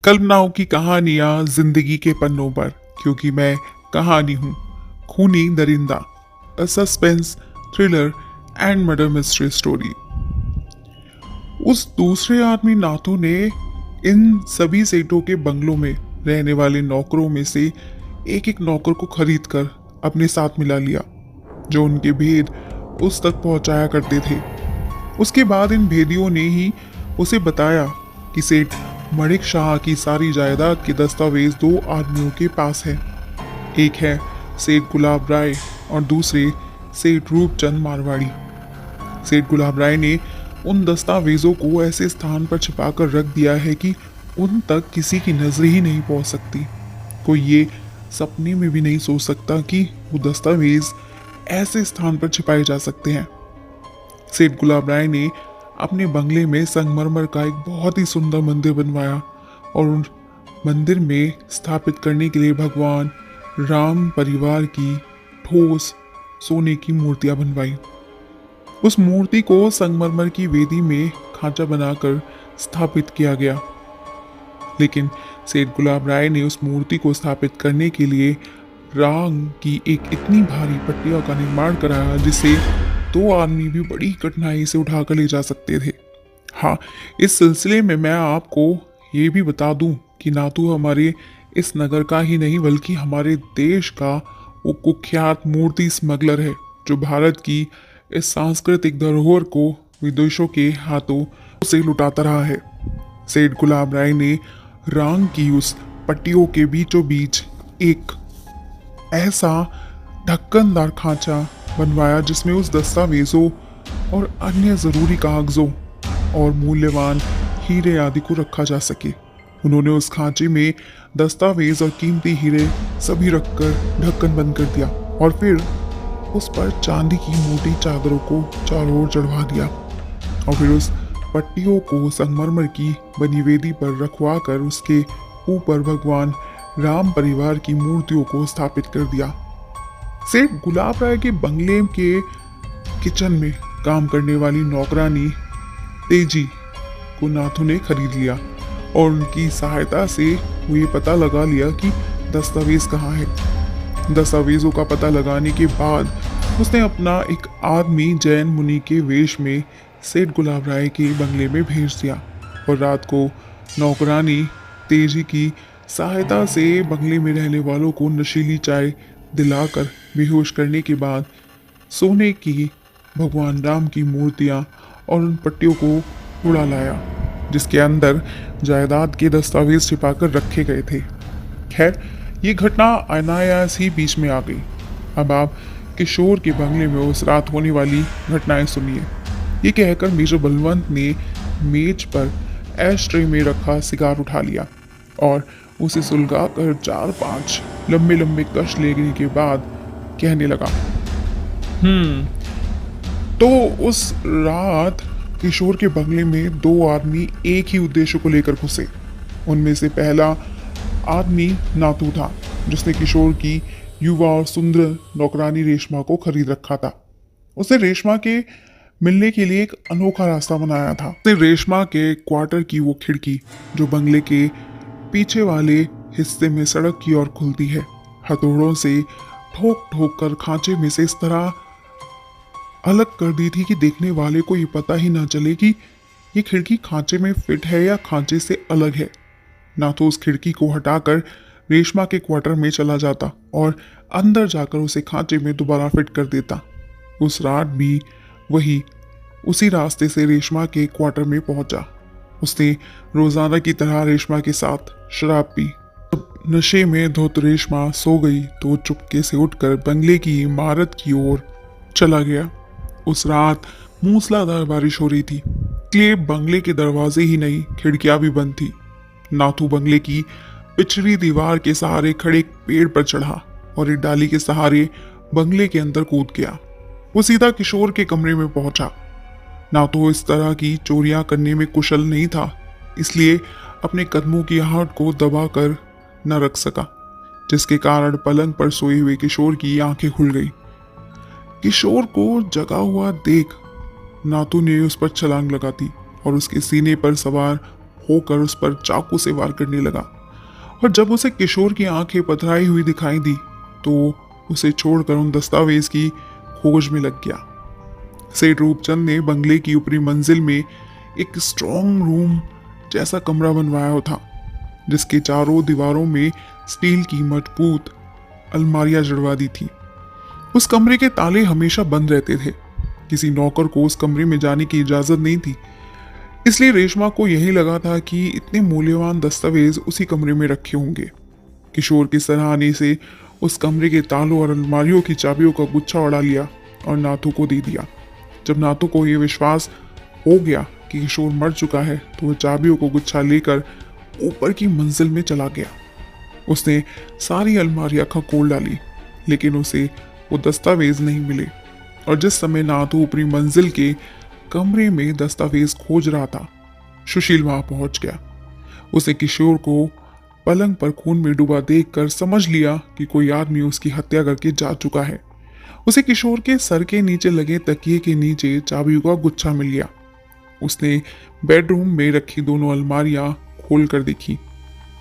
कल्पनाओं की कहानियां जिंदगी के पन्नों पर, क्योंकि मैं कहानी हूँ। खूनी दरिंदा, a suspense thriller and murder mystery story. उस दूसरे आदमी नाथू ने इन सभी सेठों के बंगलों में रहने वाले नौकरों में से एक एक नौकर को खरीद कर अपने साथ मिला लिया, जो उनके भेद उस तक पहुंचाया करते थे। उसके बाद इन भेदियों ने ही उसे बताया कि सेठ मणिक शाह की सारी जायदाद के दस्तावेज दो आदमियों के पास है। एक है सेठ गुलाब राय और दूसरे सेठ रूपचंद मारवाड़ी। सेठ गुलाब राय ने उन दस्तावेजों को ऐसे स्थान पर छिपाकर रख दिया है कि उन तक किसी की नजर ही नहीं पहुंच सकती। कोई ये सपने में भी नहीं सोच सकता कि वो दस्तावेज ऐसे स्थान पर छिपाए जा सकते हैं। सेठ गुलाब राय ने अपने बंगले में संगमरमर का एक बहुत ही सुंदर मंदिर बनवाया और उन मंदिर में स्थापित करने के लिए भगवान राम परिवार की ठोस सोने की मूर्तियां बनवाई। उस मूर्ति को संगमरमर की वेदी में खांचा बनाकर स्थापित किया गया। लेकिन सेठ गुलाब राय ने उस मूर्ति को स्थापित करने के लिए रांग की एक इतनी भारी पट्टियों का निर्माण कराया जिसे दो आदमी भी बड़ी कठिनाई से उठाकर ले जा सकते थे। हाँ, इस सिलसिले में मैं आपको ये भी बता दूं कि नाथू हमारे इस नगर का ही नहीं बल्कि हमारे देश का वो कुख्यात मूर्ति स्मगलर है, जो भारत की इस सांस्कृतिक धरोहर को विदेशों के हाथों से लुटाता रहा है। सेठ गुलाब राय ने रांग की उस पट्टियों के बीचों बीच एक ऐसा ढक्कनदार खांचा बनवाया जिसमें उस दस्तावेजों और अन्य जरूरी कागजों और मूल्यवान हीरे आदि को रखा जा सके। उन्होंने उस खांचे में दस्तावेज और कीमती हीरे सभी रखकर ढक्कन बंद कर दिया और फिर उस पर चांदी की मोटी चादरों को चारों ओर चढ़वा दिया और फिर उस पट्टियों को संगमरमर की बनी वेदी पर रखवा कर उसके ऊपर भगवान राम परिवार की मूर्तियों को स्थापित कर दिया। सेठ गुलाब राय के बंगले के किचन में काम करने वाली नौकरानी तेजी को नाथू ने खरीद लिया और उनकी सहायता से वो ये पता लगा लिया कि दस्तावेज कहाँ है। दस्तावेजों का पता लगाने के बाद उसने अपना एक आदमी जैन मुनि के वेश में सेठ गुलाब राय के बंगले में भेज दिया और रात को नौकरानी तेजी की सहायता से बंगले में रहने वालों को नशीली चाय दिलाकर बेहोश करने के बाद सोने की भगवान राम की मूर्तियां और उन पट्टियों को उड़ा लाया जिसके अंदर जायदाद के दस्तावेज छिपाकर रखे गए थे। खैर, ये घटना अनायास ही बीच में आ गई। अब आप किशोर के बंगले में उस रात होने वाली घटनाएं सुनिए। ये कहकर मेजर बलवंत ने मेज पर एश ट्रे में रखा सिगार उठा लिया और उसे सुलगा कर 4-5 लंबे लंबे कश लेने के बाद कहने लगा, तो उस रात किशोर के बंगले में दो आदमी एक ही उद्देश्य को लेकर घुसे। उनमें से पहला आदमी नाथू था, जिसने किशोर की युवा और सुंदर नौकरानी रेशमा को खरीद रखा था। उसने रेशमा के मिलने के लिए एक अनोखा रास्ता बनाया था। उसने रेशमा के क्वार्टर की वो खिड़की जो बंगले के पीछे वाले हिस्से में सड़क की ओर खुलती है, हथौड़ों से ठोक ठोक कर खांचे में से इस तरह अलग कर दी थी कि देखने वाले को ये पता ही ना चले कि ये खिड़की खांचे में फिट है या खांचे से अलग है। ना तो उस खिड़की को हटाकर रेशमा के क्वार्टर में चला जाता और अंदर जाकर उसे खांचे में दोबारा फिट कर देता। उस रात भी वही उसी रास्ते से रेशमा के क्वार्टर में पहुंचा। उसने रोजाना की तरह रेशमा के साथ शराब पी। नशे में धुत रेशमा सो गई तो चुपके से उठकर बंगले की इमारत की ओर चला गया। उस रात मूसलाधार बारिश हो रही थी, इसलिए बंगले के दरवाजे ही नहीं खिड़कियां भी बंद थी। नाथू बंगले की पिछड़ी दीवार के सहारे खड़े एक पेड़ पर चढ़ा और एक डाली के सहारे बंगले के अंदर कूद गया। वो सीधा किशोर के कमरे में पहुंचा। नाथू इस तरह की चोरियां करने में कुशल नहीं था, इसलिए अपने कदमों की आहट को दबा कर न रख सका, जिसके कारण पलंग पर सोए हुए किशोर की आंखें खुल गई। किशोर को जगा हुआ देख नाथू ने उस पर छलांग लगा दी और उसके सीने पर सवार होकर उस पर चाकू से वार करने लगा। और जब उसे किशोर की आंखें पथराई हुई दिखाई दी तो उसे छोड़कर उन दस्तावेज की खोज में लग गया। सेठ रूपचंद ने बंगले की ऊपरी मंजिल में एक स्ट्रॉन्ग रूम जैसा कमरा बनवाया था, जिसके चारों दीवारों में स्टील की मजबूत अलमारियां जड़वा दी थी। उस कमरे के ताले हमेशा बंद रहते थे। किसी नौकर को उस कमरे में जाने की इजाजत नहीं थी, इसलिए रेशमा को यही लगा था कि इतने मूल्यवान दस्तावेज उसी कमरे में रखे होंगे। किशोर की सराहने से उस कमरे के तालों और अलमारियों की चाबियों का गुच्छा उड़ा लिया और नाथू को दे दिया। जब नाथू को यह विश्वास हो गया कि किशोर मर चुका है तो वह चाबियों को गुच्छा लेकर ऊपर की मंजिल में चला गया। उसने सारी अलमारियां खकोल डाली, लेकिन उसे वो दस्तावेज नहीं मिले। और जिस समय नाथू ऊपरी मंजिल के कमरे में दस्तावेज खोज रहा था, सुशील वहां पहुंच गया। उसे किशोर को पलंग पर खून में डूबा देखकर समझ लिया कि कोई आदमी उसकी हत्या करके जा चुका है। उसे किशोर के सर के नीचे लगे तकिए के नीचे चाबियों का गुच्छा मिल गया। उसने बेडरूम में रखी दोनों अलमारियां खोल कर देखी।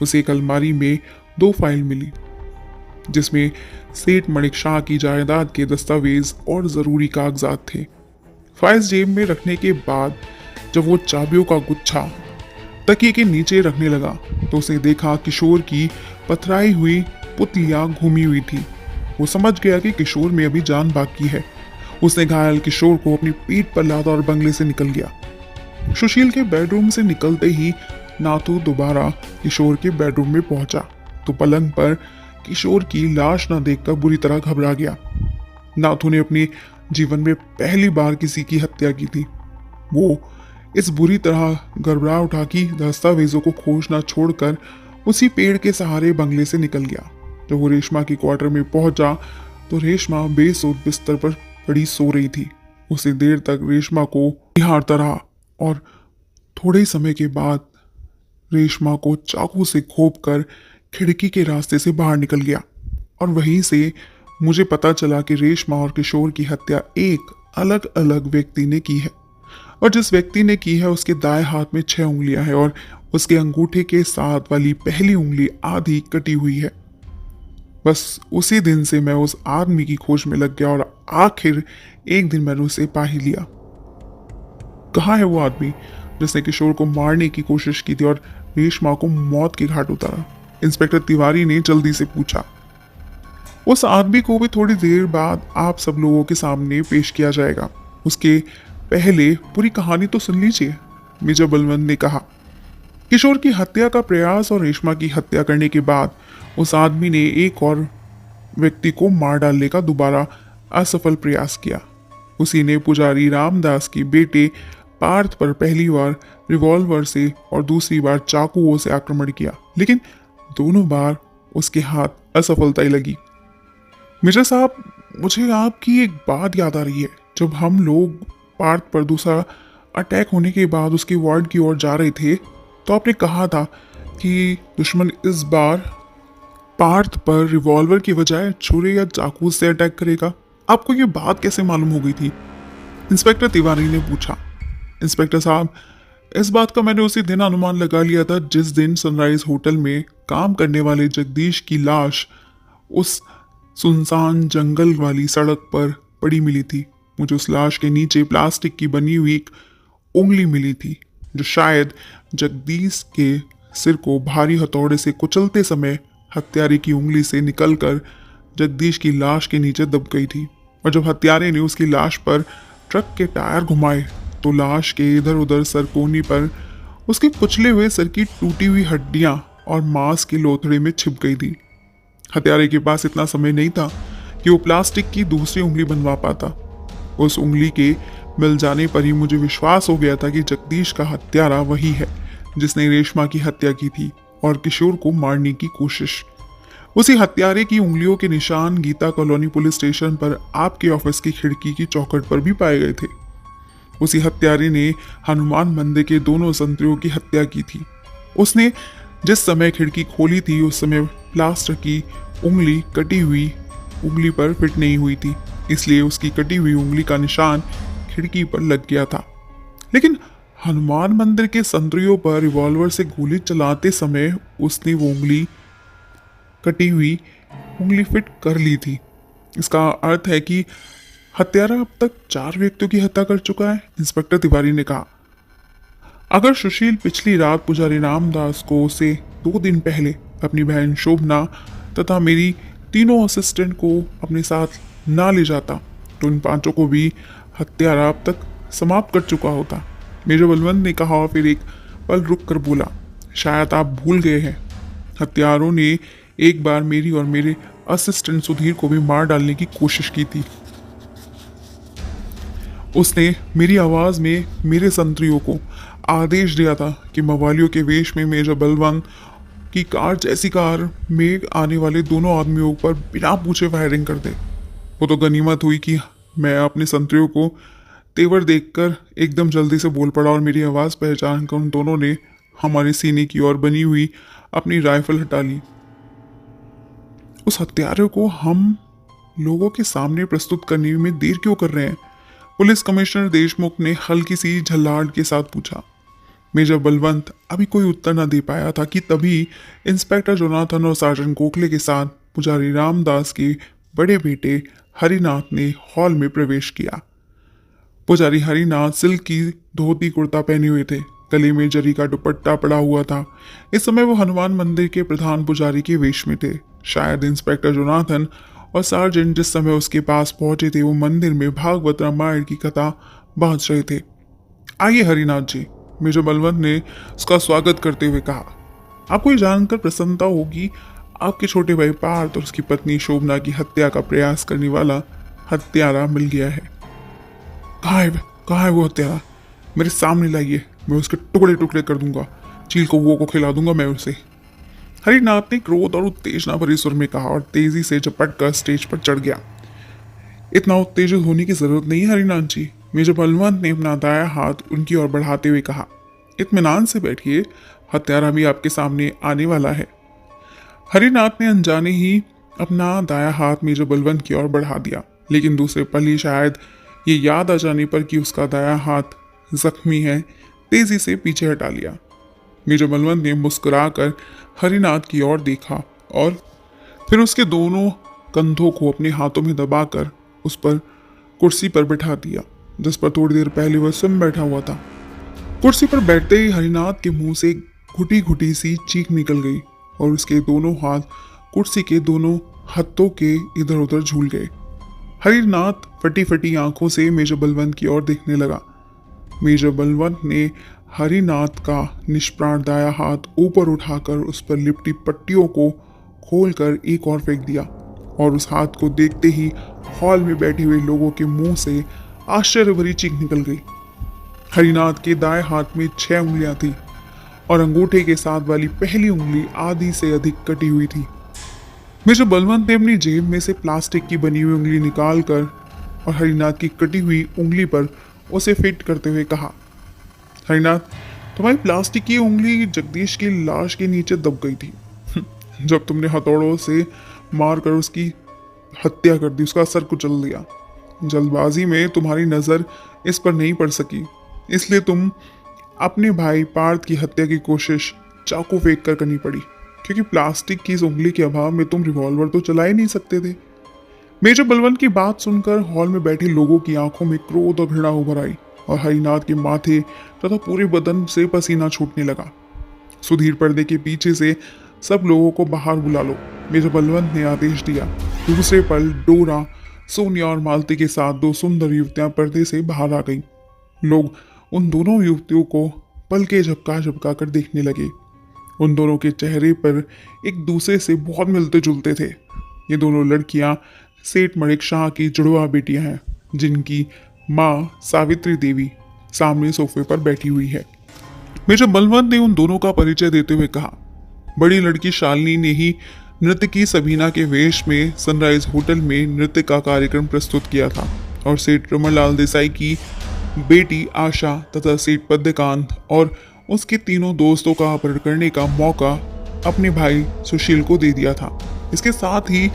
उसे एक अलमारी में 2 फाइल मिली, जिसमें सेठ मणिक शाह की जायदाद के दस्तावेज और जरूरी कागजात थे। फाइल्स जेब में रखने के बाद जब वो चाबियों का गुच्छा तकिए के नीचे रखने लगा तो उसे देखा किशोर की पथराई हुई पुतलियां घूमी हुई थी। वो समझ गया कि किशोर में अभी जान बाकी है। उसने घायल किशोर को अपनी पीठ पर लादा और बंगले से निकल गया। सुशील के बेडरूम से निकलते ही नाथू दोबारा किशोर के बेडरूम में पहुंचा तो पलंग पर किशोर की लाश न देखकर बुरी तरह घबरा गया। नाथू ने अपने जीवन में पहली बार किसी की हत्या की थी। वो इस बुरी तरह घबरा उठा कि दस्तावेजों को खोजना छोड़कर उसी पेड़ के सहारे बंगले से निकल गया। जब वो रेशमा की क्वार्टर में पहुंचा तो रेशमा बेसुध बिस्तर पर पड़ी सो रही थी। उसे देर तक रेशमा को निहारता रहा और थोड़े ही समय के बाद रेशमा को चाकू से घोंपकर खिड़की के रास्ते से बाहर निकल गया। और वहीं से मुझे पता चला कि रेशमा और किशोर की हत्या एक अलग अलग व्यक्ति ने की है, और जिस व्यक्ति ने की है उसके दाएं हाथ में 6 उंगलियां हैं और उसके अंगूठे के साथ वाली पहली उंगली आधी कटी हुई है। बस उसी दिन से मैं उस आदमी की खोज में लग गया और आखिर एक दिन मैंने उसे पा ही लिया। कहाँ है वो आदमी जिसने किशोर को मारने की कोशिश की थी और रेशमा को मौत के घाट उतारा? इंस्पेक्टर तिवारी ने जल्दी से पूछा। उस आदमी को भी थोड़ी देर बाद आप सब लोगों के सामने पेश किया जाएगा। उसके पहले पूरी कहानी तो सुन लीजिए, मेजर बलवंत ने कहा। किशोर की हत्या का प्रयास और रेशमा की हत्या करने के बाद उस आदमी ने एक और व्यक्ति को मार डालने का दोबारा असफल प्रयास किया। उसी ने पुजारी रामदास के बेटे पार्थ पर पहली बार रिवॉल्वर से और दूसरी बार चाकुओं से आक्रमण किया, लेकिन दोनों बार उसके हाथ असफलता ही लगी। मेजर साहब, मुझे आपकी एक बात याद आ रही है। जब हम लोग पार्थ पर दूसरा अटैक होने के बाद उसके वार्ड की ओर जा रहे थे तो आपने कहा था कि दुश्मन इस बार पार्थ पर रिवॉल्वर की बजाय छुरे या चाकू से अटैक करेगा। आपको ये बात कैसे मालूम हो गई थी? इंस्पेक्टर तिवारी ने पूछा। इंस्पेक्टर साहब, इस बात का मैंने उसी दिन अनुमान लगा लिया था जिस दिन सनराइज होटल में काम करने वाले जगदीश की लाश उस सुनसान जंगल वाली सड़क पर पड़ी मिली थी। मुझे उस लाश के नीचे प्लास्टिक की बनी हुई एक उंगली मिली थी जो शायद जगदीश के सिर को भारी हथौड़े से कुचलते समय हत्यारे की उंगली से निकलकर जगदीश की लाश के नीचे दब गई थी। और जब हत्यारे ने उसकी लाश पर ट्रक के टायर घुमाए तो लाश के इधर उधर सरकोनी पर उसके कुचले हुए सर की टूटी हुई हड्डियां और मांस के लोथड़े में छिप गई थी। हत्यारे के पास इतना समय नहीं था कि वो प्लास्टिक की दूसरी उंगली बनवा पाता। उस उंगली के मिल जाने पर ही मुझे विश्वास हो गया था कि जगदीश का हत्यारा वही है जिसने रेशमा की हत्या की थी और किशोर को मारने की कोशिश। उसी हत्यारे की उंगलियों के निशान गीता कॉलोनी पुलिस स्टेशन पर आपके ऑफिस की खिड़की की चौखट पर भी पाए गए थे। उसी हत्यारे ने हनुमान मंदिर के दोनों संतरियों की हत्या की थी। उसने जिस समय खिड़की खोली थी उस समय प्लास्टर की उंगली कटी हुई उंगली पर फिट नहीं हुई थी, इसलिए उसकी कटी हुई उंगली का निशान खिड़की पर लग गया था। लेकिन हनुमान मंदिर के संतरियों पर रिवॉल्वर से गोली चलाते समय उसने वो कटी हुई उंगली फिट कर ली थी। इसका अर्थ है कि हत्यारा अब तक 4 व्यक्तियों की हत्या कर चुका है, इंस्पेक्टर तिवारी ने कहा। अगर सुशील पिछली रात पुजारी रामदास को उसे 2 दिन पहले अपनी बहन शोभना तथा मेरी तीनों असिस्टेंट को अपने साथ ना ले जाता तो इन 5 को भी हत्यारा अब तक समाप्त कर चुका होता। मेजर बलवंत ने कहा और फिर एक पल रुक कर बोला, शायद आप भूल गए हैं, हत्यारों ने एक बार मेरी और मेरे असिस्टेंट सुधीर को भी मार डालने की कोशिश की थी। उसने मेरी आवाज में मेरे संतरियों को आदेश दिया था कि मवालियों के वेश में मेजर बलवंत की कार जैसी कार में आने वाले दोनों आदमियों पर बिना पूछे फायरिंग कर दे। वो तो गनीमत हुई कि मैं अपने संतरियों को तेवर देखकर एकदम जल्दी से बोल पड़ा और मेरी आवाज़ पहचान कर उन दोनों ने हमारे सीने की ओर बनी हुई अपनी राइफल हटा ली। उस हत्यारे को हम लोगों के सामने प्रस्तुत करने में देर क्यों कर रहे हैं? पुलिस कमिश्नर देशमुख ने हल्की सी झल्लाहट के साथ पूछा। मेजर बलवंत अभी कोई उत्तर न दे पाया था कि तभी इंस्पेक्टर जोनाथन और सार्जेंट गोखले के साथ पुजारी रामदास के बड़े बेटे हरिनाथ ने हॉल में प्रवेश किया। पुजारी हरिनाथ सिल्क की धोती कुर्ता पहने हुए थे, गले में जरी का दुपट्टा पड़ा हुआ था। इस समय वो हनुमान मंदिर के प्रधान पुजारी के वेश में थे। शायद इंस्पेक्टर जोनाथन और सार्जेंट जिस समय उसके पास पहुंचे थे वो मंदिर में भागवत रामायण की कथा बांध रहे थे। आइए हरिनाथ जी, मेजर बलवंत ने उसका स्वागत करते हुए कहा। आपको ये जानकर प्रसन्नता होगी, आपके छोटे भाई पार्थ और उसकी पत्नी शोभना की हत्या का प्रयास करने वाला हत्यारा मिल गया है। कहाँ है वो हत्यारा? मेरे सामने लाइए, मैं उसके टुकड़े टुकड़े कर दूंगा, चील कौओं को खिला दूंगा मैं उसे। हरिनाथ ने क्रोध और उत्तेजना भरे सुर में कहा और तेजी से झपट कर स्टेज पर चढ़ गया। इतना उत्तेजित होने की जरूरत नहीं है हरिनाथ जी, मेजर बलवंत ने अपना दाया हाथ उनकी ओर बढ़ाते हुए कहा। इत्मीनान से बैठिए, हत्यारा भी आपके सामने आने वाला है। हरिनाथ ने अनजाने ही अपना दाया हाथ मेजर बलवंत की ओर बढ़ा दिया, लेकिन दूसरे पल ही शायद ये याद आ जाने पर कि उसका दाया हाथ जख्मी है, तेजी से पीछे हटा लिया। मेजर बलवंत ने मुस्कुराकर हरिनाथ की ओर देखा और फिर उसके दोनों कंधों को अपने हाथों में दबाकर उस पर कुर्सी पर बैठा दिया जिस पर थोड़ी देर पहले वह स्वयं बैठा हुआ था। कुर्सी पर बैठते ही हरिनाथ के मुंह से घुटी घुटी सी चीख निकल गई और उसके दोनों हाथ कुर्सी के दोनों हत्थों के इधर उधर झूल गए। हरिनाथ फटी फटी आंखों से मेजर बलवंत की ओर देखने लगा। मेजर बलवंत ने हरिनाथ का निष्प्राण दाया हाथ ऊपर उठाकर उस पर लिपटी पट्टियों को खोलकर एक और फेंक दिया और उस हाथ को देखते ही हॉल में बैठे हुए लोगों के मुंह से आश्चर्य भरी चीख निकल गई। हरिनाथ के दाएं हाथ में 6 उंगलियां थी और अंगूठे के साथ वाली पहली उंगली आधी से अधिक कटी हुई थी। मेजर बलवंत ने अपनी जेब में से प्लास्टिक की बनी हुई उंगली निकालकर और हरिनाथ की कटी हुई उंगली पर उसे फिट करते हुए कहा, हरिनाथ, तुम्हारी प्लास्टिक की उंगली जगदीश की लाश के नीचे दब गई थी जब तुमने हथौड़ों से मारकर उसकी हत्या कर दी, उसका सर कुचल दिया। जल्दबाजी में तुम्हारी नज़र इस पर नहीं पड़ सकी, इसलिए तुम अपने भाई पार्थ की हत्या की कोशिश चाकू फेंक कर करनी पड़ी, क्योंकि प्लास्टिक की इस उंगली के अभाव में तुम रिवॉल्वर तो चला ही नहीं सकते थे। मेजर बलवंत की बात सुनकर हॉल में बैठे लोगों की आंखों में क्रोध और घृणा उभर आई और हरिनाथ के माथे तथा पूरे बदन से पसीना छूटने लगा। सुधीर पर्दे के पीछे से सब लोगों को बाहर बुला लो, मेजर बलवंत ने आदेश दिया। दूसरे पल डोरा, सोनिया और मालती के साथ 2 सुंदर युवतियां पर्दे से बाहर आ गईं। लोग उन दोनों युवतियों को पलके झपका झपका कर देखने लगे। उन दोनों के चेहरे पर एक दूसरे से बहुत मिलते जुलते थे। ये दोनों लड़कियां सेठ मणिक शाह की जुड़वा बेटियां हैं, जिनकी माँ सावित्री देवी सामने सोफे पर बैठी हुई है। मेजर बलवंत ने उन दोनों का परिचय देते हुए कहा, बड़ी लड़की शालिनी ने ही नृत्यकी सबीना के वेश में सनराइज होटल में नृत्य का कार्यक्रम प्रस्तुत किया था और सेठ रमनलाल देसाई की बेटी आशा तथा सेठ पद्मकांत और उसके तीनों दोस्तों का अपहरण करने का मौका अपने भाई सुशील को दे दिया था। इसके साथ ही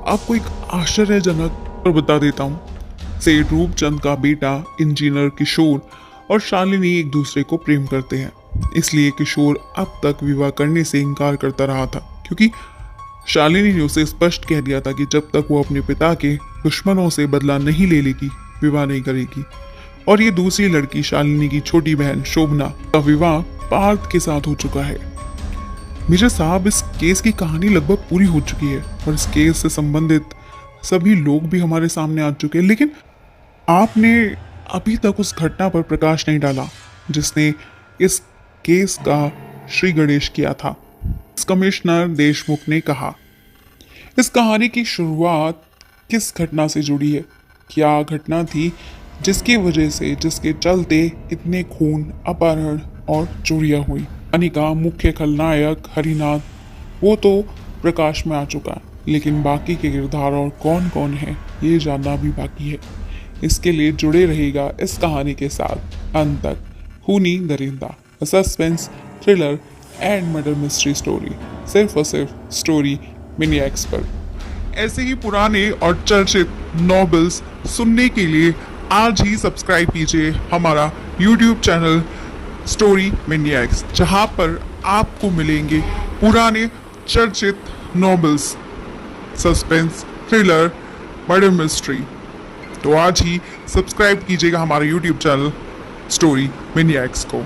आपको एक आश्चर्यजनक और बता देता हूँ, सेठ रूपचंद का बेटा इंजीनियर किशोर और शालिनी एक दूसरे को प्रेम करते हैं। इसलिए किशोर अब तक विवाह करने से इनकार करता रहा था, क्योंकि शालिनी ने उसे स्पष्ट कह दिया था कि जब तक वो अपने पिता के दुश्मनों से बदला नहीं ले लेगी, विवाह नहीं करेगी। और ये दूसरी लड़की शालिनी की छोटी बहन शोभना का विवाह पार्थ के साथ हो चुका है। मेजर साहब, इस केस की कहानी लगभग पूरी हो चुकी है और इस केस से संबंधित सभी लोग भी हमारे सामने आ चुके हैं, लेकिन आपने अभी तक उस घटना पर प्रकाश नहीं डाला जिसने इस केस का श्री गणेश किया था। कमिश्नर देशमुख ने कहा, इस कहानी की शुरुआत किस घटना से जुड़ी है? क्या घटना थी जिसकी वजह से, जिसके चलते इतने खून, अपहरण और चोरियां हुई? कहानी का मुख्य खलनायक हरिनाथ वो तो प्रकाश में आ चुका है, लेकिन बाकी के किरदार और कौन कौन है ये जानना भी बाकी है। इसके लिए जुड़े रहेगा इस कहानी के साथ अंत तक। खूनी दरिंदा, suspense thriller and murder mystery story, सिर्फ और सिर्फ स्टोरी मिनिएक्स पर। ऐसे ही पुराने और चर्चित नॉवेल्स सुनने के लिए आज ही सब्सक्राइब कीजिए हमारा YouTube चैनल स्टोरी मिनिएक्स, जहां पर आपको मिलेंगे पुराने चर्चित novels, suspense, thriller, murder mystery. तो आज ही सब्सक्राइब कीजिएगा हमारे YouTube चैनल स्टोरी मिनिएक्स को।